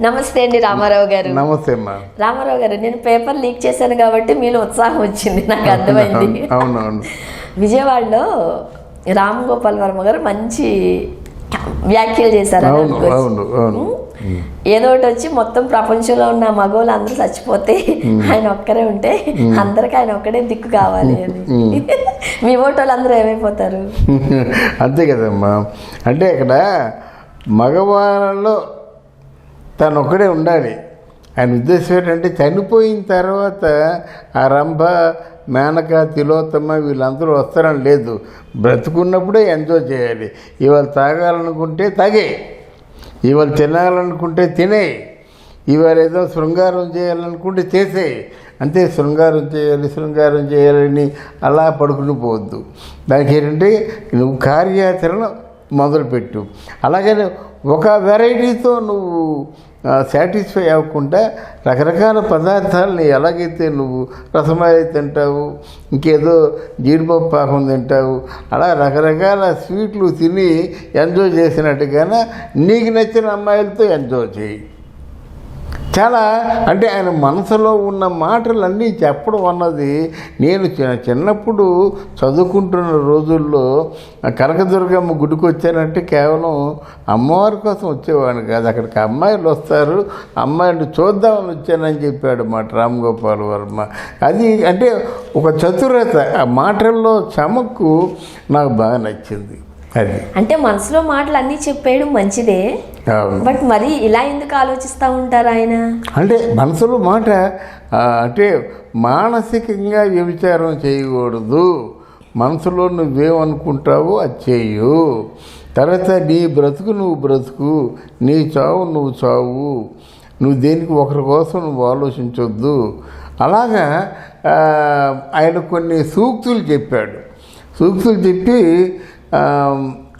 నమస్తే అండి రామారావు గారు. నమస్తే అమ్మా. రామారావు గారు, నేను పేపర్ లీక్ చేశాను కాబట్టి మీలో ఉత్సాహం వచ్చింది, నాకు అర్థమైంది. అవునవును. విజయవాడలో రామ్ గోపాల్ వర్మ గారు మంచి వ్యాఖ్యలు చేశారు. ఏదో ఒకటి వచ్చి మొత్తం ప్రపంచంలో ఉన్న మగవాళ్ళు అందరూ చచ్చిపోతే ఆయన ఒక్కరే ఉంటే అందరికి ఆయన ఒక్కడే దిక్కు కావాలి అని. మీ ఓటోళ్ళు అందరూ ఏమైపోతారు? అంతే కదమ్మా. అంటే ఇక్కడ మగవాళ్ళలో తను ఒక్కడే ఉండాలి. ఆయన ఉద్దేశం ఏంటంటే చనిపోయిన తర్వాత ఆ రంభ, మేనక, తిలోత్తమ వీళ్ళందరూ వస్తారని లేదు. బ్రతుకున్నప్పుడే ఎంజాయ్ చేయాలి. ఇవాళ తాగాలనుకుంటే తాగే, ఇవాళ తినాలనుకుంటే తినే, ఇవాళ ఏదో శృంగారం చేయాలనుకుంటే చేసే. అంతే, శృంగారం చేయాలని అలా పడుకుని పోవద్దు. దానికి ఏంటంటే నువ్వు కార్యాచరణ మొదలుపెట్టు. అలాగని ఒక వెరైటీతో నువ్వు సాటిస్ఫై అవ్వకుండా రకరకాల పదార్థాలని ఎలాగైతే నువ్వు రసమలై తింటావు, ఇంకేదో జీడిపప్పు పాకం తింటావు, అలా రకరకాల స్వీట్లు తిని ఎంజాయ్ చేసినట్టుగానే నీకు నచ్చిన అమ్మాయిలతో ఎంజాయ్ చేయి. చాలా అంటే ఆయన మనసులో ఉన్న మాటలన్నీ చెప్పడం అన్నది, నేను చిన్నప్పుడు చదువుకుంటున్న రోజుల్లో కనకదుర్గమ్మ గుడికి వచ్చానంటే కేవలం అమ్మవారి కోసం వచ్చేవాడిని కాదు. అక్కడికి అమ్మాయిలు వస్తారు, అమ్మాయిని చూద్దామని వచ్చానని చెప్పాడు మాట రామ్ గోపాల్ వర్మ. అది అంటే ఒక చతురత, ఆ మాటల్లో చమక్కు నాకు బాగా నచ్చింది. అది అంటే మనసులో మాటలు అన్నీ చెప్పేయడం మంచిదే, బట్ మరి ఇలా ఎందుకు ఆలోచిస్తూ ఉంటారు ఆయన? అంటే మనసులో మాట అంటే మానసికంగా వ్యభిచారం చేయకూడదు. మనసులో నువ్వేమనుకుంటావో అది చేయు. తర్వాత నీ బ్రతుకు నువ్వు బ్రతుకు, నీ చావు నువ్వు చావు, నువ్వు దేనికి ఒకరి కోసం నువ్వు ఆలోచించొద్దు. అలాగా ఆయన కొన్ని సూక్తులు చెప్పాడు. సూక్తులు చెప్పి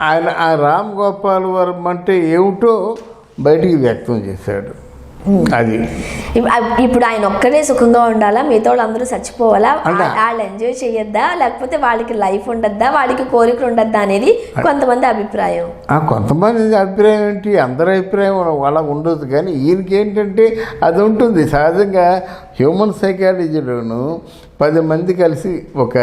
ఆయన ఆ రామ్ గోపాల్ వర్మ అంటే ఏమిటో బయటికి వ్యక్తం చేశాడు. అది ఇప్పుడు ఆయన ఒక్కడే సుఖంగా ఉండాలా, మిగతా వాళ్ళు అందరూ చచ్చిపోవాలా, వాళ్ళు ఎంజాయ్ చేయొద్దా, లేకపోతే వాళ్ళకి లైఫ్ ఉండద్దా, వాళ్ళకి కోరికలు ఉండద్దా అనేది కొంతమంది అభిప్రాయం. కొంతమంది అభిప్రాయం ఏంటి, అందరి అభిప్రాయం అలా ఉండదు. కానీ ఈయనకి ఏంటంటే అది ఉంటుంది సహజంగా. హ్యూమన్ సైకాలజీలోను 10 మంది కలిసి ఒక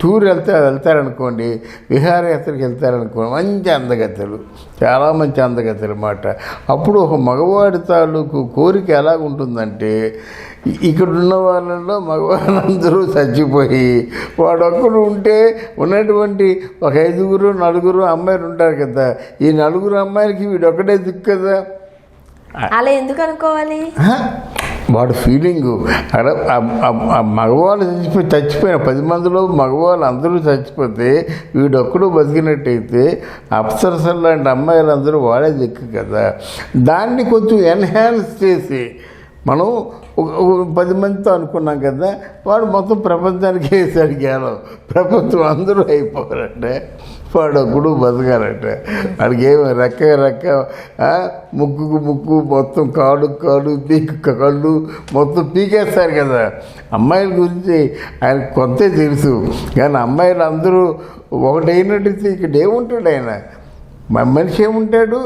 టూర్ వెళ్తారనుకోండి, విహారయాత్రకి వెళ్తారనుకోండి, మంచి అందగత్తెలు, చాలా మంచి అందగత్తెలు మాట. అప్పుడు ఒక మగవాడి తాలూకు కోరిక ఎలా ఉంటుందంటే, ఇక్కడ ఉన్న వాళ్ళలో మగవాళ్ళందరూ చచ్చిపోయి వాడొక్కడు ఉంటే ఉన్నటువంటి ఒక 5 4 అమ్మాయిలు ఉంటారు కదా, ఈ 4 అమ్మాయిలకి వీడొక్కడే దిక్కు కదా. అలా ఎందుకు అనుకోవాలి? వాడు ఫీలింగు. మగవాళ్ళు చచ్చిపోయిన 10 మందిలో మగవాళ్ళు అందరూ చచ్చిపోతే వీడొక్కడు బతికినట్టయితే అప్సరసలు లాంటి అమ్మాయిలందరూ వాడే దిక్కు కదా. దాన్ని కొంచెం ఎన్హాన్స్ చేసి మనం 10 మందితో అనుకున్నాం కదా, వాడు మొత్తం ప్రపంచానికి వేసాడు జ్ఞానం. ప్రపంచం అందరూ అయిపోవాలంటే వాడొక్కడు బతకాలంటే వాడికి ఏమో రెక్క ముక్కుకు ముక్కు, మొత్తం కాడు పీకు కళ్ళు మొత్తం పీకేస్తారు కదా. అమ్మాయిల గురించి ఆయన కొంత తెలుసు, కానీ అమ్మాయిలు అందరూ ఒకటైనట్టయితే ఇక్కడ ఏముంటాడు ఆయన? మనిషి ఏముంటాడు?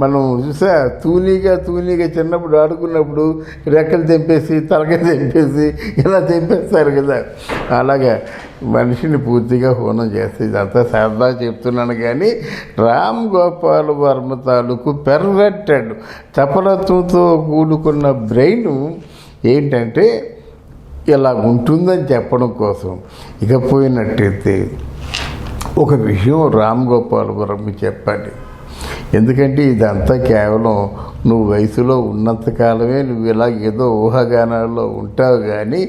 మనం చూసా తూనీగా చిన్నప్పుడు ఆడుకున్నప్పుడు రెక్కలు తెంపేసి తలకాయ తెంపేసి ఇలా తెంపేస్తారు కదా. అలాగే మనిషిని పూర్తిగా హోనం చేస్తే, ఇదంతా సరదా చెప్తున్నాను. కానీ రామ్ గోపాల్ వర్మ తాలూకు పెర్వర్టెడ్ చపలత్వంతో కూడుకున్న బ్రెయిన్ ఏంటంటే ఇలా ఉంటుందని చెప్పడం కోసం. ఇకపోయినట్టయితే ఒక విషయం రామ్ గోపాల్ వర్మ చెప్పాలి. ఎందుకంటే ఇదంతా కేవలం నువ్వు వయసులో ఉన్నంతకాలమే నువ్వు ఇలా ఏదో ఊహాగానాల్లో ఉంటావు. కానీ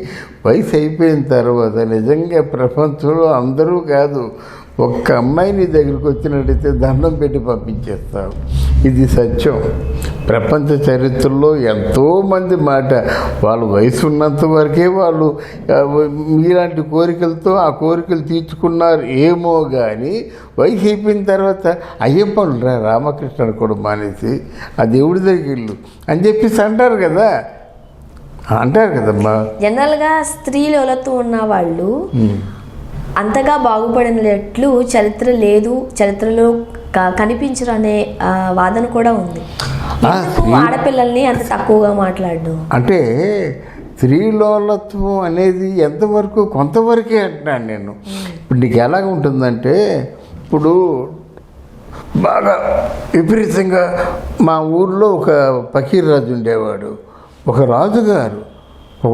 వయసు అయిపోయిన తర్వాత నిజంగా ప్రపంచంలో అందరూ కాదు, ఒక్క అమ్మాయి నీ దగ్గరికి వచ్చినట్టయితే దండం పెట్టి పంపించేస్తావు. ఇది సత్యం. ప్రపంచ చరిత్రలో ఎంతోమంది మాట వాళ్ళు వయసు ఉన్నంత వరకే వాళ్ళు మీలాంటి కోరికలతో ఆ కోరికలు తీర్చుకున్నారు ఏమో. కానీ వయసు అయిపోయిన తర్వాత అయ్యప్పనురా రామకృష్ణ కూడా మానేసి ఆ దేవుడి దగ్గరికి వెళ్ళు అని చెప్పేసి అంటారు కదమ్మా. జనరల్గా స్త్రీలతో ఉన్న వాళ్ళు అంతగా బాగుపడినట్లు చరిత్ర లేదు, చరిత్రలో కనిపించరు అనే వాదన కూడా ఉంది. ఆడపిల్లల్ని అంత తక్కువగా మాట్లాడడం అంటే స్త్రీలోలత్వం అనేది ఎంతవరకు కొంతవరకే అంటున్నాను నేను. ఇప్పుడు నీకు ఎలాగ ఉంటుందంటే, ఇప్పుడు బాగా విపరీతంగా మా ఊర్లో ఒక ఫకీర్ రాజు ఉండేవాడు. ఒక రాజుగారు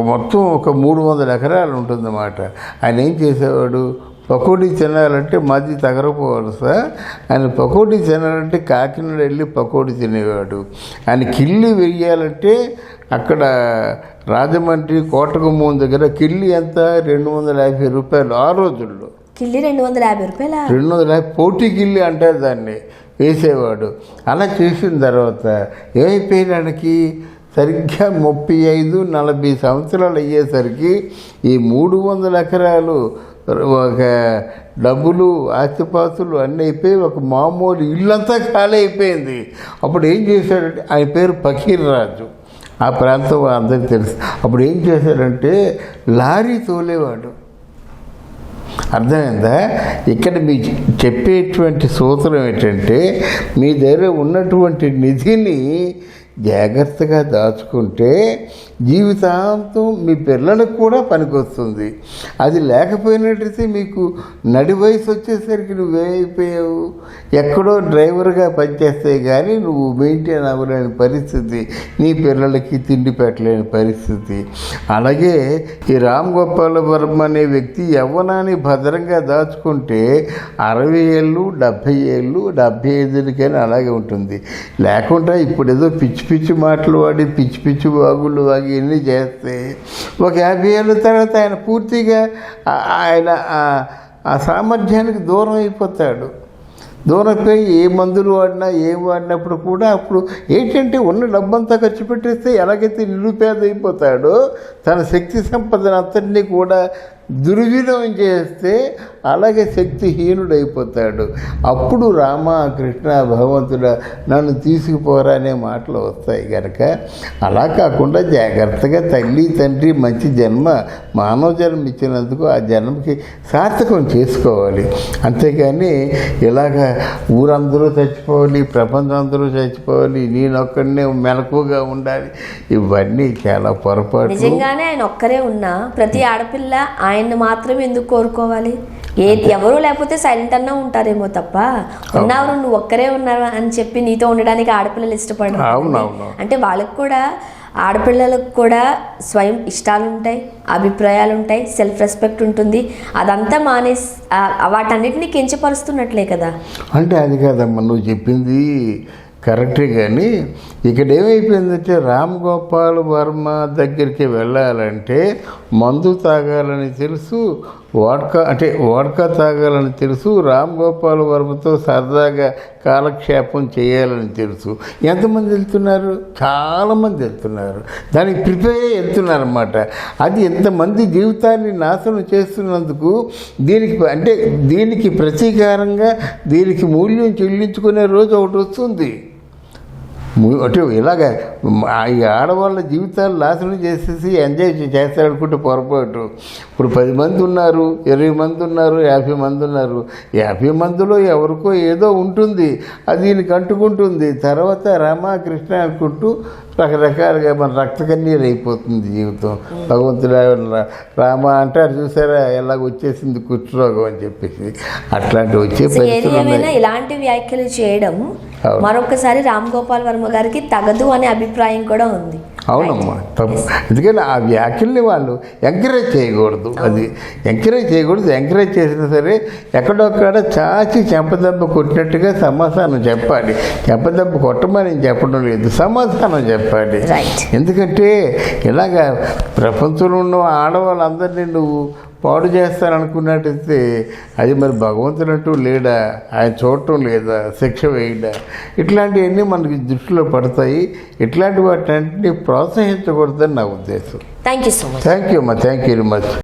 మొత్తం ఒక 300 ఎకరాలు ఉంటుందన్నమాట. ఆయన ఏం చేసేవాడు, పకోడీ తినాలంటే మాది తగరపోవాలి సార్. ఆయన పకోడీ తినాలంటే కాకినాడ వెళ్ళి పకోడీ తినేవాడు. ఆయన కిల్లి వెయ్యాలంటే అక్కడ రాజమండ్రి కోటగుమ్మం దగ్గర కిల్లి ఎంత 250 రూపాయలు ఆ రోజుల్లో. కిల్లి 250 రూపాయల 250 పోటీ కిల్లి అంటారు దాన్ని, వేసేవాడు. అలా చేసిన తర్వాత ఏమైపోయినానికి సరిగ్గా 35-40 సంవత్సరాలు అయ్యేసరికి ఈ 300 ఎకరాలు ఒక డబ్బులు ఆస్తిపాస్తులు అన్నీ అయిపోయి ఒక మామూలు ఇల్లంతా ఖాళీ అయిపోయింది. అప్పుడు ఏం చేశాడంటే, ఆయన పేరు ఫకీర్ రాజు, ఆ ప్రాంతం అందరికీ తెలుసు. అప్పుడు ఏం చేశాడంటే లారీ తోలేవాడు. అర్థమైందా? ఇక్కడ మీ చెప్పేటువంటి సూత్రం ఏంటంటే, మీ దగ్గర ఉన్నటువంటి నిధిని జాగ్రత్తగా దాచుకుంటే జీవితాంతం మీ పిల్లలకు కూడా పనికొస్తుంది. అది లేకపోయినట్టయితే మీకు నడి వయసు వచ్చేసరికి నువ్వేమైపోయావు, ఎక్కడో డ్రైవర్గా పనిచేస్తే కానీ నువ్వు మెయింటైన్ అవ్వలేని పరిస్థితి, నీ పిల్లలకి తిండి పెట్టలేని పరిస్థితి. అలాగే ఈ రామ్ గోపాల్ వర్మ అనే వ్యక్తి యవ్వనాన్ని భద్రంగా దాచుకుంటే 60 ఏళ్ళు 70 ఏళ్ళు 75 అలాగే ఉంటుంది. లేకుండా ఇప్పుడు ఏదో పిచ్చి పిచ్చి మాటలు వాడి పిచ్చి బాగులు వాగి ఎన్ని చేస్తే ఒక 50 ఏళ్ళ తర్వాత ఆయన పూర్తిగా ఆయన ఆ సామర్థ్యానికి దూరం అయిపోతాడు. దూరమైపోయి ఏ మందులు వాడినా ఏం వాడినప్పుడు కూడా అప్పుడు ఏంటంటే ఉన్న డబ్బంతా ఖర్చు పెట్టేస్తే ఎలాగైతే నిరుపేద అయిపోతాడో తన శక్తి సంపదను అంతటినీ కూడా దుర్వినియోగం చేస్తే అలాగే శక్తిహీనుడైపోతాడు. అప్పుడు రామ కృష్ణ భగవంతుడా నన్ను తీసుకుపోరా అనే మాటలు వస్తాయి కనుక అలా కాకుండా జాగ్రత్తగా తల్లి తండ్రి మంచి జన్మ మానవ జన్మ ఇచ్చినందుకు ఆ జన్మకి సార్థకం చేసుకోవాలి. అంతేగాని ఇలాగా ఊరందరూ చచ్చిపోవాలి, ప్రపంచం అందరూ చచ్చిపోవాలి, నేనొక్కడనే మెలకుగా ఉండాలి, ఇవన్నీ చాలా పొరపాటు. నిజంగానే ఆయన ఒక్కరే ఉన్నా ప్రతి ఆడపిల్ల ఆయన్ని మాత్రం ఎందుకు కోరుకోవాలి? ఎవరు లేకపోతే సైలెంట్ అన్నా ఉంటారేమో తప్ప, ఉన్నావు నువ్వు ఒక్కరే ఉన్నావు అని చెప్పి నీతో ఉండడానికి ఆడపిల్లలు ఇష్టపడరు. అంటే వాళ్ళకి కూడా, ఆడపిల్లలకు కూడా స్వయం ఇష్టాలు ఉంటాయి, అభిప్రాయాలు ఉంటాయి, సెల్ఫ్ రెస్పెక్ట్ ఉంటుంది. అదంతా మానేసి వాటన్నిటిని కించపరుస్తున్నట్లే కదా. అంటే అది కాదమ్మా నువ్వు చెప్పింది కరెక్టే. కానీ ఇక్కడ ఏమైపోయిందంటే రామ్ గోపాల్ వర్మ దగ్గరికి వెళ్ళాలంటే మందు తాగాలని తెలుసు, వాడ్కా తాగాలని తెలుసు, రామ్ గోపాల్ వర్మతో సరదాగా కాలక్షేపం చేయాలని తెలుసు. ఎంతమంది వెళ్తున్నారు? చాలామంది వెళ్తున్నారు, దానికి ప్రిపేర్ అయ్యి వెళ్తున్నారు అన్నమాట. అది ఎంతమంది జీవితాన్ని నాశనం చేస్తున్నందుకు దీనికి ప్రతీకారంగా దీనికి మూల్యం చెల్లించుకునే రోజు ఒకటి వస్తుంది. అంటే ఇలాగ ఈ ఆడవాళ్ళ జీవితాలు నాశనం చేసేసి ఎంజాయ్ చేస్తారనుకుంటే పొరపాటు. ఇప్పుడు 10 మంది ఉన్నారు, 20 మంది ఉన్నారు, 50 మంది ఉన్నారు. 50 మందిలో ఎవరికో ఏదో ఉంటుంది, అది దీనికి అంటుకుంటుంది. తర్వాత రామ కృష్ణ అనుకుంటూ రకరకాలుగా మన రక్త కన్నీరు అయిపోతుంది జీవితం. భగవంతుడు రామ అంటారు చూసారా, ఎలాగ వచ్చేసింది కుష్ఠరోగం అని చెప్పేసి అట్లాంటివి వచ్చే పరిస్థితులు. ఇలాంటి వ్యాఖ్యలు చేయడం మరొకసారి రామ్ గోపాల్ వర్మ గారికి తగదు అనే అభిప్రాయం కూడా ఉంది. అవునమ్మా, తప్పు. ఎందుకంటే ఆ వ్యాఖ్యల్ని వాళ్ళు ఎంకరేజ్ చేయకూడదు. అది ఎంకరేజ్ చేయకూడదు. ఎంకరేజ్ చేసినా సరే ఎక్కడొక్కడ చాచి చెంపదెబ్బ కొట్టినట్టుగా సమాధానం చెప్పాలి. చెంపదెబ్బ కొట్టమని చెప్పడం లేదు, సమాధానం చెప్పాలి. ఎందుకంటే ఇలాగ ప్రపంచంలో ఉన్న ఆడవాళ్ళందరినీ నువ్వు పాడు చేస్తారనుకున్నట్టయితే అది మరి భగవంతుడంటూ లేడా? ఆయన చూడటం లేదా? శిక్ష వేయడా? ఇట్లాంటివన్నీ మనకి దృష్టిలో పడతాయి. ఇట్లాంటి వాటిని ప్రోత్సహించకూడదని నా ఉద్దేశం. Thank you so much. Thank you అమ్మా, థ్యాంక్ యూ వెరీ మచ్.